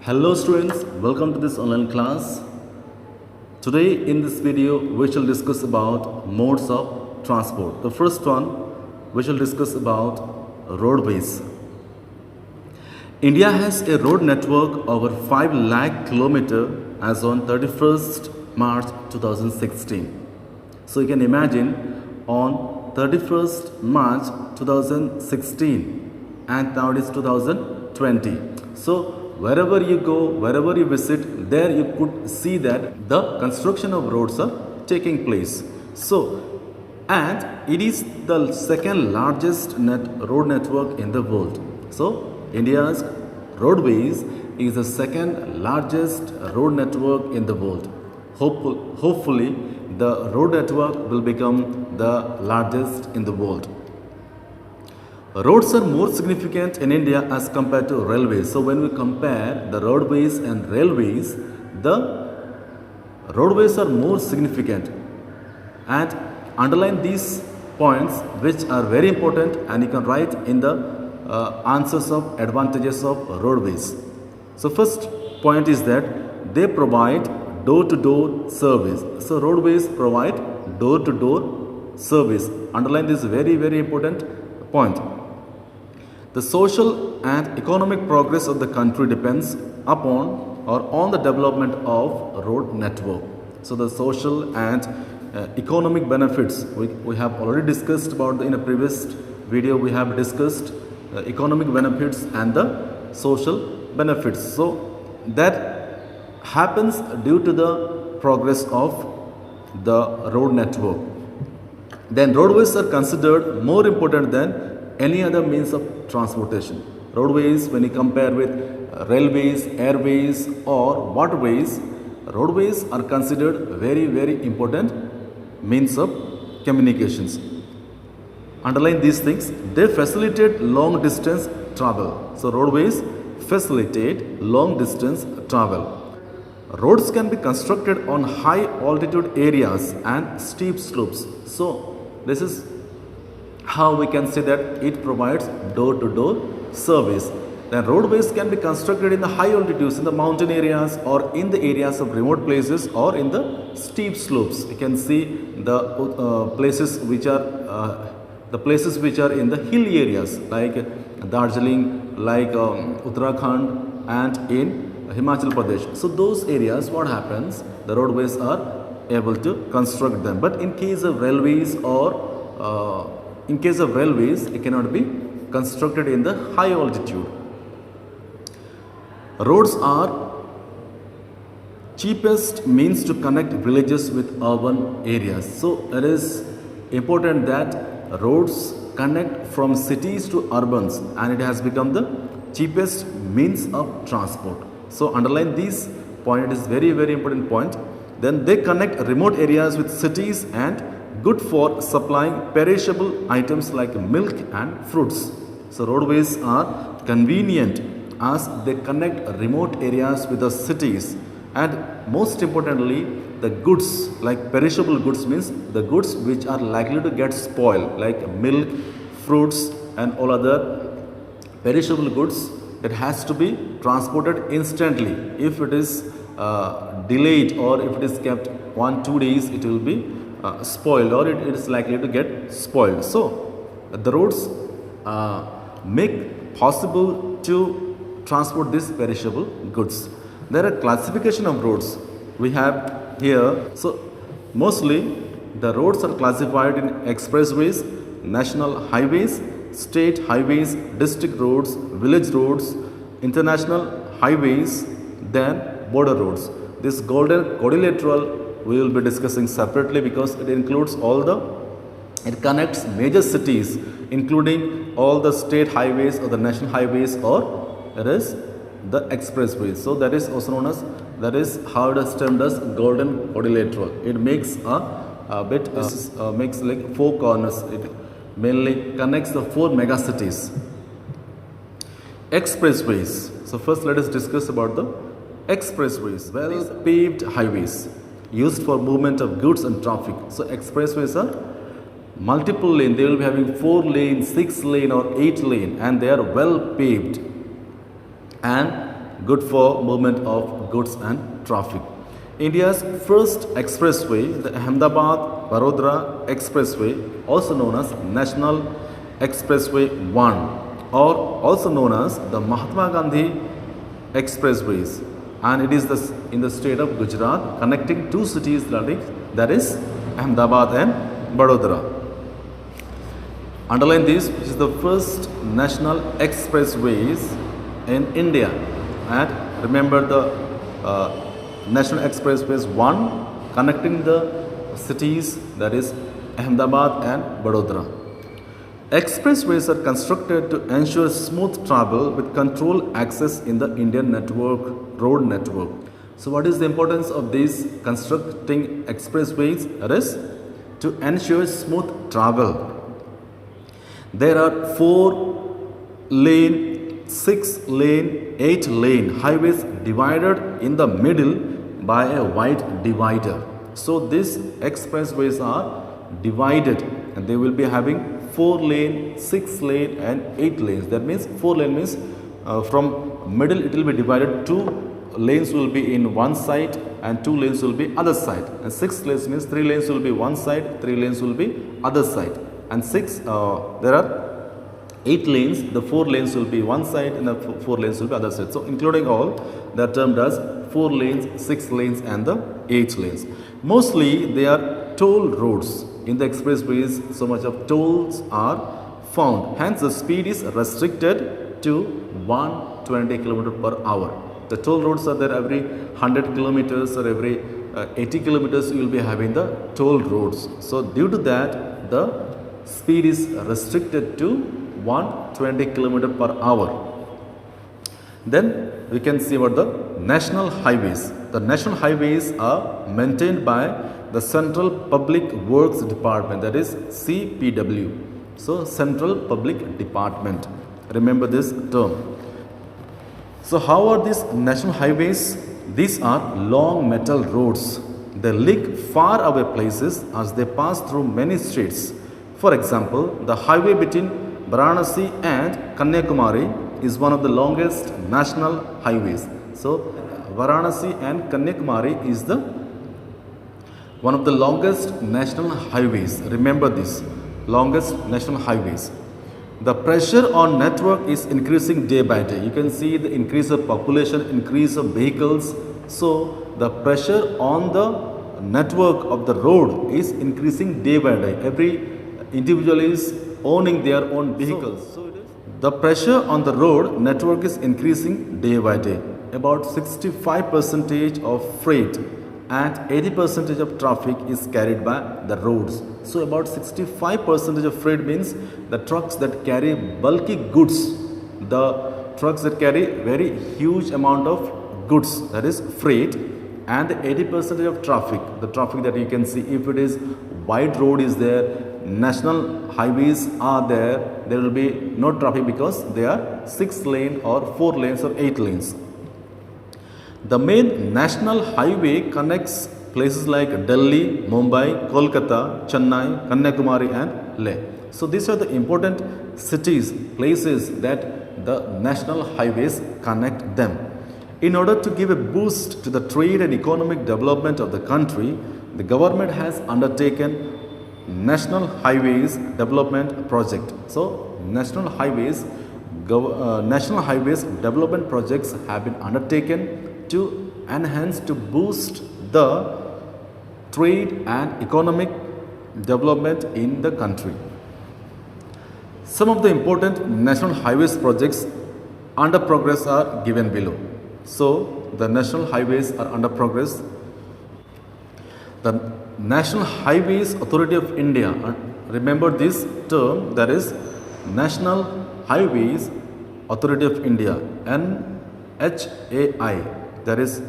Hello students, welcome to this online class. Today in this video we shall discuss about modes of transport. The first one we shall discuss about roadways. India has a road network over 5 lakh kilometer as on 31st March 2016. So you can imagine on 31st March 2016 and now it is 2020. So wherever you go, wherever you visit, there you could see that the construction of roads are taking place. So, and it is the second largest road network in the world. So, India's roadways is the second largest road network in the world. Hopefully, the road network will become the largest in the world. Roads are more significant in India as compared to railways. So when we compare the roadways and railways, the roadways are more significant. And underline these points which are very important and you can write in the answers of advantages of roadways. So first point is that they provide door-to-door service. So roadways provide door-to-door service. Underline this very important point. The social and economic progress of the country depends upon or on the development of road network. So the social and economic benefits we have already discussed about in a previous video. We have discussed economic benefits and the social benefits. So that happens due to the progress of the road network. Then roadways are considered more important than any other means of transportation. Roadways, when you compare with railways, airways or waterways, roadways are considered very important means of communications. Underline these things. They facilitate long distance travel. So roadways facilitate long distance travel. Roads can be constructed on high altitude areas and steep slopes. So this is how we can say that it provides door-to-door service. Then roadways can be constructed in the high altitudes, in the mountain areas or in the areas of remote places or in the steep slopes. You can see the places which are in the hilly areas like Darjeeling, like Uttarakhand and in Himachal Pradesh. So those areas, what happens? The roadways are able to construct them. But in case of railways it cannot be constructed in the high altitude. Roads are cheapest means to connect villages with urban areas. So it is important that roads connect from cities to urbans and it has become the cheapest means of transport. So underline this point, it is very important point. Then they connect remote areas with cities and good for supplying perishable items like milk and fruits. So roadways are convenient as they connect remote areas with the cities, and most importantly the goods like perishable goods means the goods which are likely to get spoiled like milk, fruits and all other perishable goods that has to be transported instantly. If it is delayed or if it is kept 1-2 days, it will be spoiled or it is likely to get spoiled. So the roads make possible to transport these perishable goods. There are classification of roads we have here. So mostly the roads are classified in expressways, national highways, state highways, district roads, village roads, international highways, then border roads. This golden quadrilateral we will be discussing separately because it includes it connects major cities including all the state highways or the national highways or it is the expressways. So that is also known as, that is how it is termed as golden quadrilateral. It makes makes like 4 corners. It mainly connects the 4 mega cities. Expressways. So first let us discuss about the expressways. Well paved highways used for movement of goods and traffic. So expressways are multiple lane. They will be having 4 lane, 6 lane or 8 lane and they are well paved. And good for movement of goods and traffic. India's first expressway, the Ahmedabad-Barodara Expressway, also known as National Expressway 1, or also known as the Mahatma Gandhi Expressways, and it is in the state of Gujarat, connecting two cities, that is Ahmedabad and Barodara. Underline this, which is the first national expressways in India. And remember the National Expressways 1 connecting the cities, that is Ahmedabad and Barodara. Expressways are constructed to ensure smooth travel with controlled access in the Indian road network. So what is the importance of these constructing expressways? That is to ensure smooth travel. There are 4-lane, 6-lane, 8-lane highways divided in the middle by a wide divider. So these expressways are divided and they will be having 4-lane, 6-lane and 8 lanes. That means 4-lane means from middle it will be divided. 2 lanes will be in one side and 2 lanes will be other side. And 6 lanes means 3 lanes will be one side, 3 lanes will be other side. And there are 8 lanes, the 4 lanes will be one side and the 4 lanes will be other side. So including all, that term does 4 lanes, 6 lanes and the 8 lanes. Mostly they are toll roads. In the expressways, so much of tolls are found. Hence the speed is restricted to 120 km per hour. The toll roads are there every 100 kilometers or every 80 kilometers you will be having the toll roads. So due to that, the speed is restricted to 120 km per hour. Then we can see about the national highways. The national highways are maintained by the Central Public Works Department, that is CPW. So Central Public Department. Remember this term. So how are these national highways? These are long metal roads. They link far away places as they pass through many states. For example, the highway between Varanasi and Kanyakumari is one of the longest national highways. So Varanasi and Kanyakumari is one of the longest national highways. Remember this, longest national highways. The pressure on network is increasing day by day. You can see the increase of population, increase of vehicles. So the pressure on the network of the road is increasing day by day. Every individual is owning their own vehicles. The pressure on the road network is increasing day by day. About 65% of freight and 80% of traffic is carried by the roads. So about 65% of freight means the trucks that carry bulky goods, the trucks that carry very huge amount of goods, that is freight, and the 80% of traffic, the traffic that you can see, if it is wide road is there, national highways are there, there will be no traffic because they are 6 lane or 4 lanes or 8 lanes. The main national highway connects places like Delhi, Mumbai, Kolkata, Chennai, Kanyakumari and Leh. So these are the important cities, places that the national highways connect them. In order to give a boost to the trade and economic development of the country, the government has undertaken National Highways Development Project. So National Highways development projects have been undertaken to enhance, to boost the trade and economic development in the country. Some of the important national highways projects under progress are given below. So the national highways are under progress. The National Highways Authority of India, remember this term, that is National Highways Authority of India, NHAI. That is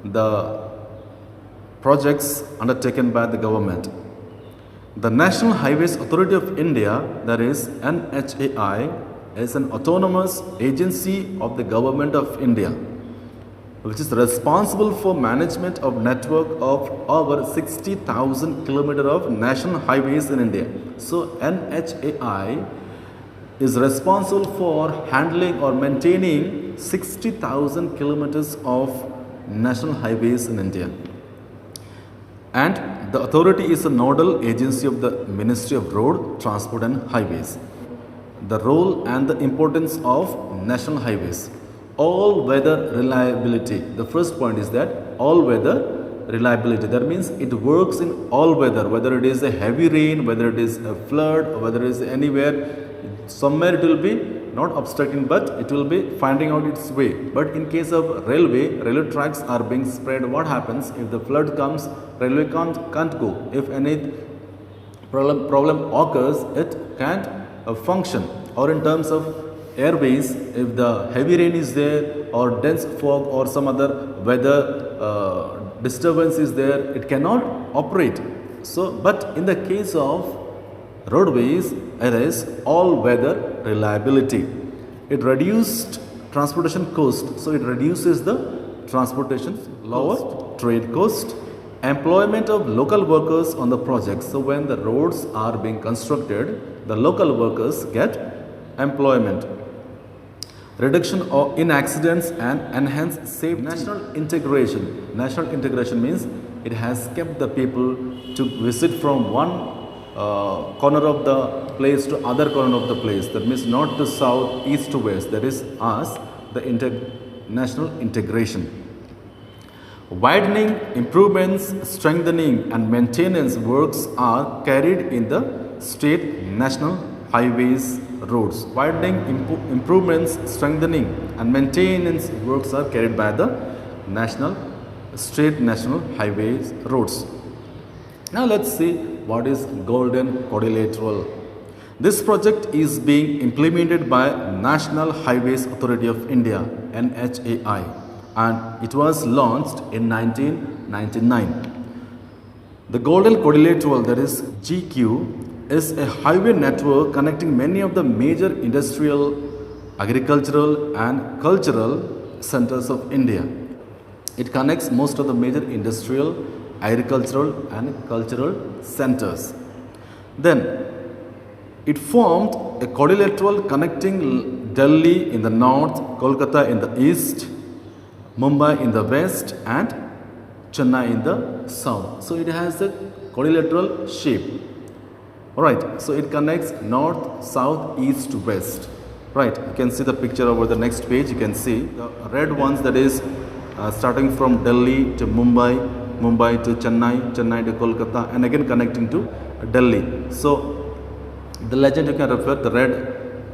the projects undertaken by the government. The National Highways Authority of India, that is NHAI, is an autonomous agency of the Government of India, which is responsible for management of network of over 60,000 kilometers of national highways in India. So NHAI is responsible for handling or maintaining 60,000 kilometers of national highways in India. And the authority is a nodal agency of the Ministry of Road, Transport and Highways. The role and the importance of national highways. All weather reliability. The first point is that all weather reliability. That means it works in all weather, whether it is a heavy rain, whether it is a flood, or whether it is anywhere. Somewhere it will be not obstructing, but it will be finding out its way. But in case of railway tracks are being spread. What happens if the flood comes? Railway can't go. If any problem occurs, it can't function. Or in terms of airways, if the heavy rain is there, or dense fog, or some other weather disturbance is there, it cannot operate. So, but in the case of roadways, it is all weather reliability. It reduced transportation cost, so it reduces the transportation lower trade cost, employment of local workers on the project. So when the roads are being constructed, the local workers get employment. Reduction in accidents and enhanced safety. National integration means it has kept the people to visit from one corner of the place to other corner of the place. That means north to south, east to west. That is us, the national integration. Widening, improvements, strengthening and maintenance works are carried in the state national highways roads. Widening, improvements, strengthening and maintenance works are carried by the state national highways roads. Now let's see what is Golden Quadrilateral. This project is being implemented by National Highways Authority of India, NHAI, and it was launched in 1999. The Golden Quadrilateral, that is GQ, is a highway network connecting many of the major industrial, agricultural and cultural centers of India. It connects most of the major industrial, agricultural and cultural centers. Then it formed a quadrilateral connecting Delhi in the north, Kolkata in the east, Mumbai in the west and Chennai in the south. So it has a quadrilateral shape. Alright, so it connects north, south, east, west. Right, you can see the picture over the next page. You can see the red ones, that is starting from Delhi to Mumbai, Mumbai to Chennai, Chennai to Kolkata, and again connecting to Delhi. So the legend you can refer, the red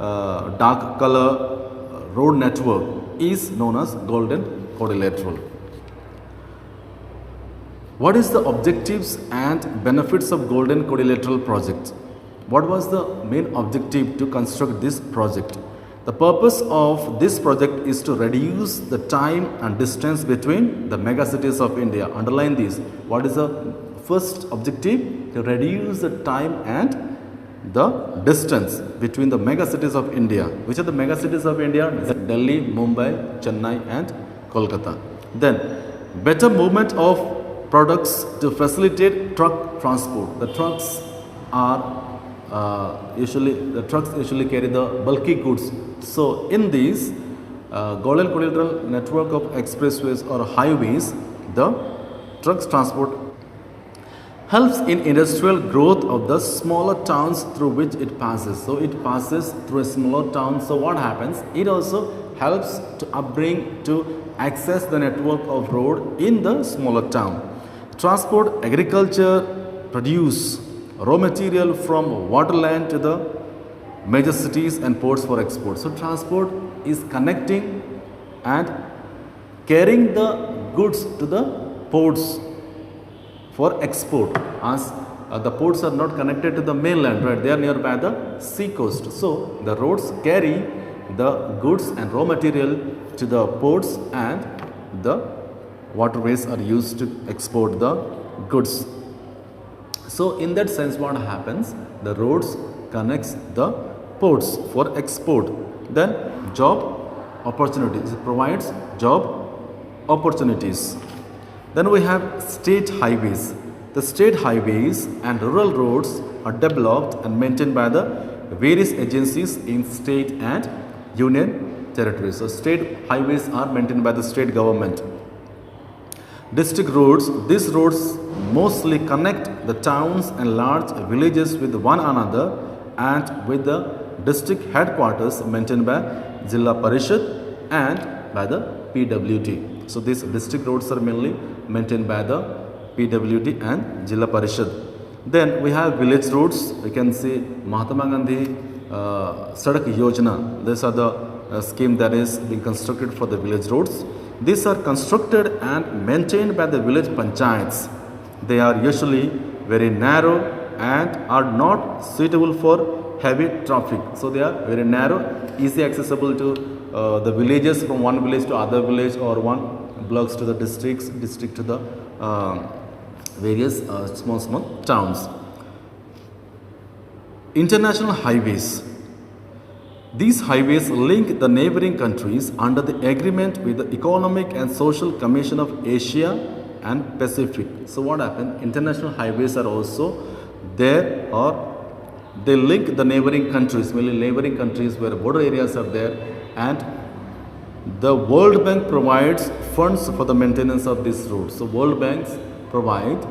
dark color road network is known as Golden Quadrilateral. What is the objectives and benefits of Golden Quadrilateral project? What was the main objective to construct this project? The purpose of this project is to reduce the time and distance between the megacities of India. Underline this. What is the first objective? To reduce the time and the distance between the megacities of India. Which are the megacities of India? Delhi, Mumbai, Chennai and Kolkata. Then better movement of products to facilitate truck transport. The trucks usually carry the bulky goods. So in these Golden Quadrilateral network of expressways or highways, the trucks transport helps in industrial growth of the smaller towns through which it passes. So it passes through a smaller town. So what happens? It also helps to upbring, to access the network of road in the smaller town. Transport, agriculture, produce raw material from waterland to the major cities and ports for export. So transport is connecting and carrying the goods to the ports for export, as the ports are not connected to the mainland, right? They are nearby the sea coast. So the roads carry the goods and raw material to the ports, and the waterways are used to export the goods. So in that sense, what happens? The roads connects the ports for export. Then job opportunities. It provides job opportunities. Then we have state highways. The state highways and rural roads are developed and maintained by the various agencies in state and union territories. So state highways are maintained by the state government. District roads, these roads mostly connect the towns and large villages with one another and with the district headquarters maintained by Jilla Parishad and by the PWD. So these district roads are mainly maintained by the PWD and Jilla Parishad. Then we have village roads. We can see Mahatma Gandhi Sadak Yojana. These are the scheme that is being constructed for the village roads. These are constructed and maintained by the village panchayats. They are usually very narrow and are not suitable for heavy traffic. So they are very narrow, easy accessible to the villages, from one village to other village, or one blocks to the district to the various small towns. International highways. These highways link the neighboring countries under the agreement with the Economic and Social Commission of Asia and Pacific. So what happened? International highways are also there, or they link the neighboring countries, mainly neighboring countries where border areas are there, and the World Bank provides funds for the maintenance of these roads. So World Bank provides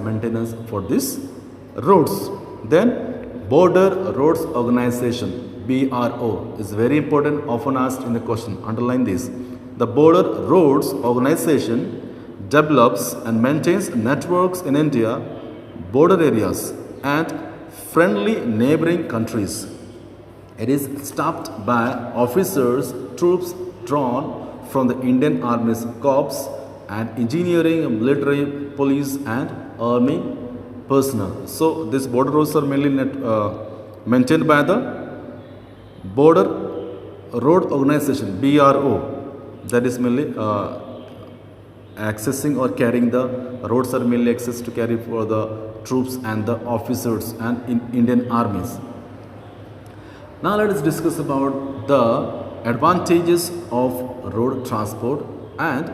maintenance for these roads. Then Border Roads Organization, BRO, is very important, often asked in the question. Underline this. The Border Roads Organization develops and maintains networks in India, border areas, and friendly neighboring countries. It is staffed by officers, troops drawn from the Indian Army's corps, and engineering, military, police, and army personnel. So these border roads are mainly maintained by the Border Road Organization, BRO, that is mainly accessing or carrying the roads are mainly access to carry for the troops and the officers and in Indian armies. Now let us discuss about the advantages of road transport and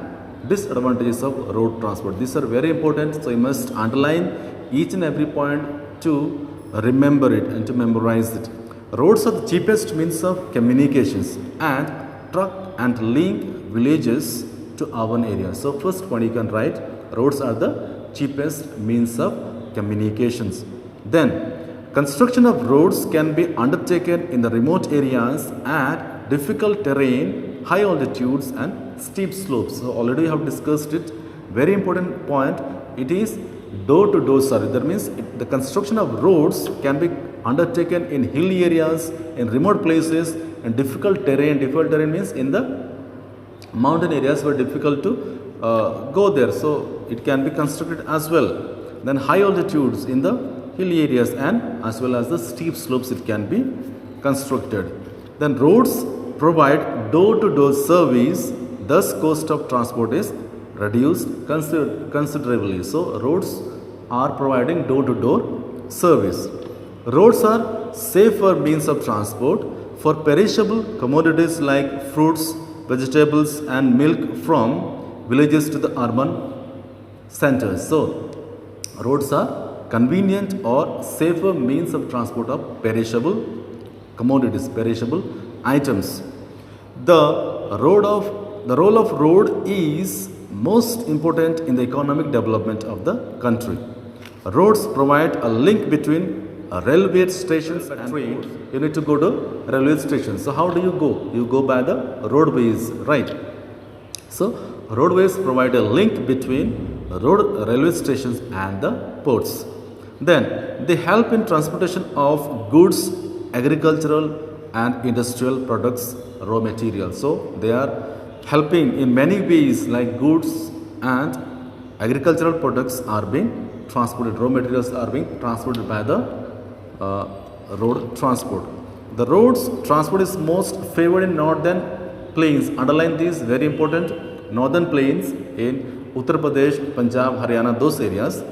disadvantages of road transport. These are very important, so you must underline each and every point to remember it and to memorize it. Roads are the cheapest means of communications and truck and link villages to urban areas. So first point you can write, roads are the cheapest means of communications. Then construction of roads can be undertaken in the remote areas at difficult terrain, high altitudes and steep slopes. So already we have discussed it. Very important point, it is door-to-door service. That means the construction of roads can be undertaken in hilly areas, in remote places, in difficult terrain. Difficult terrain means in the mountain areas were difficult to go there. So it can be constructed as well. Then high altitudes in the hilly areas and as well as the steep slopes it can be constructed. Then roads provide door-to-door service, thus cost of transport is reduced considerably. So roads are providing door-to-door service. Roads are safer means of transport for perishable commodities like fruits, vegetables and milk from villages to the urban centers. So roads are convenient or safer means of transport of perishable commodities, perishable items. The role of road is most important in the economic development of the country. Roads provide a link between railway stations and trains. You need to go to railway stations. So how do you go? You go by the roadways, right? So roadways provide a link between railway stations and the ports. Then they help in transportation of goods, agricultural and industrial products, raw materials. So they are helping in many ways, like goods and agricultural products are being transported, raw materials are being transported by the road transport. The roads transport is most favored in northern plains. Underline this, very important. Northern plains in Uttar Pradesh, Punjab, Haryana, those areas.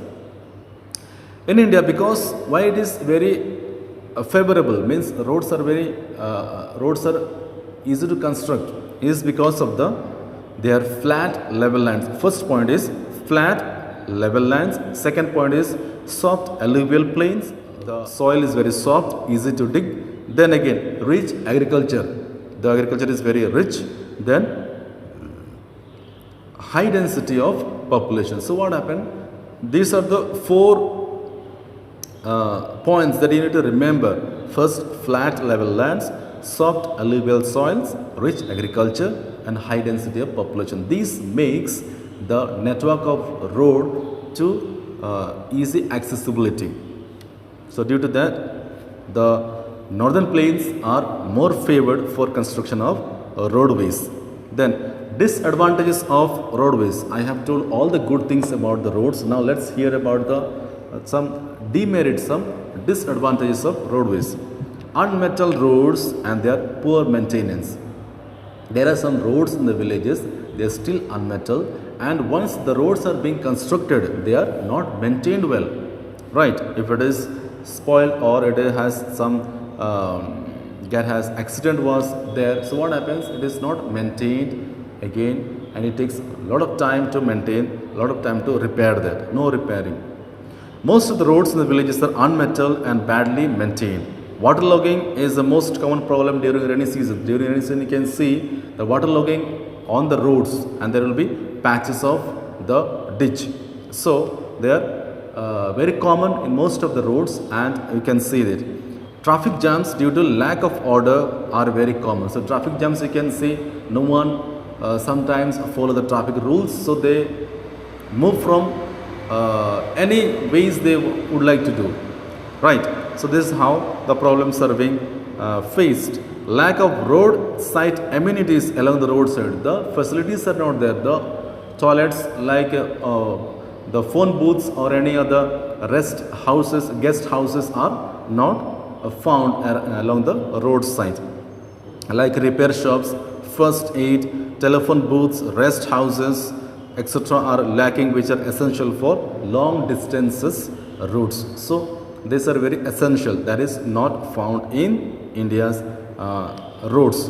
In India, because why it is very favorable, means roads are easy to construct, is because of their flat level lands. First point is flat level lands. Second point is soft alluvial plains. The soil is very soft, easy to dig. Then again, rich agriculture. The agriculture is very rich. Then high density of population. So what happened? These are the four points that you need to remember. First, flat level lands, soft alluvial soils, rich agriculture, and high density of population. This makes the network of road to easy accessibility. So due to that, the northern plains are more favored for construction of roadways. Then disadvantages of roadways. I have told all the good things about the roads. Now let's hear about the some demerits, some disadvantages of roadways. Unmetalled roads and their poor maintenance. There are some roads in the villages, they are still unmetalled, and once the roads are being constructed, they are not maintained well. Right? If it is spoiled or it has some get has accident was there, so what happens? It is not maintained again, and it takes a lot of time to maintain, a lot of time to repair that. No repairing. Most of the roads in the villages are unmetalled and badly maintained. Waterlogging is the most common problem during rainy season. During rainy season, you can see the waterlogging on the roads, and there will be patches of the ditch. So they are very common in most of the roads, and you can see that. Traffic jams due to lack of order are very common. So traffic jams, you can see no one sometimes follow the traffic rules, so they move from any ways they would like to do. Right? So this is how the problems are being faced. Lack of roadside amenities along the roadside. The facilities are not there. The toilets like the phone booths or any other rest houses, guest houses are not found along the roadside. Like repair shops, first aid, telephone booths, rest houses, etc. are lacking, which are essential for long distances routes. So these are very essential, that is not found in India's roads.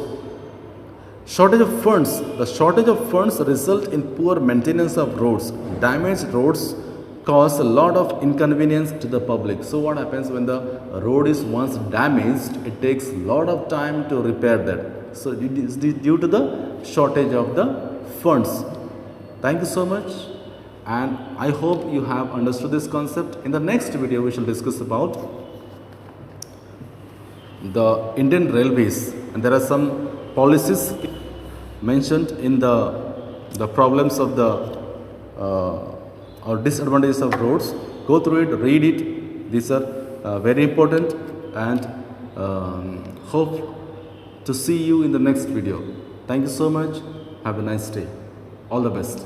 Shortage of funds. The shortage of funds result in poor maintenance of roads. Damaged roads cause a lot of inconvenience to the public. So what happens when the road is once damaged, it takes a lot of time to repair that. So it is due to the shortage of the funds. Thank you so much, and I hope you have understood this concept. In the next video, we shall discuss about the Indian Railways, and there are some policies mentioned in the problems of the or disadvantages of roads. Go through it, read it. These are very important, and hope to see you in the next video. Thank you so much. Have a nice day. All the best.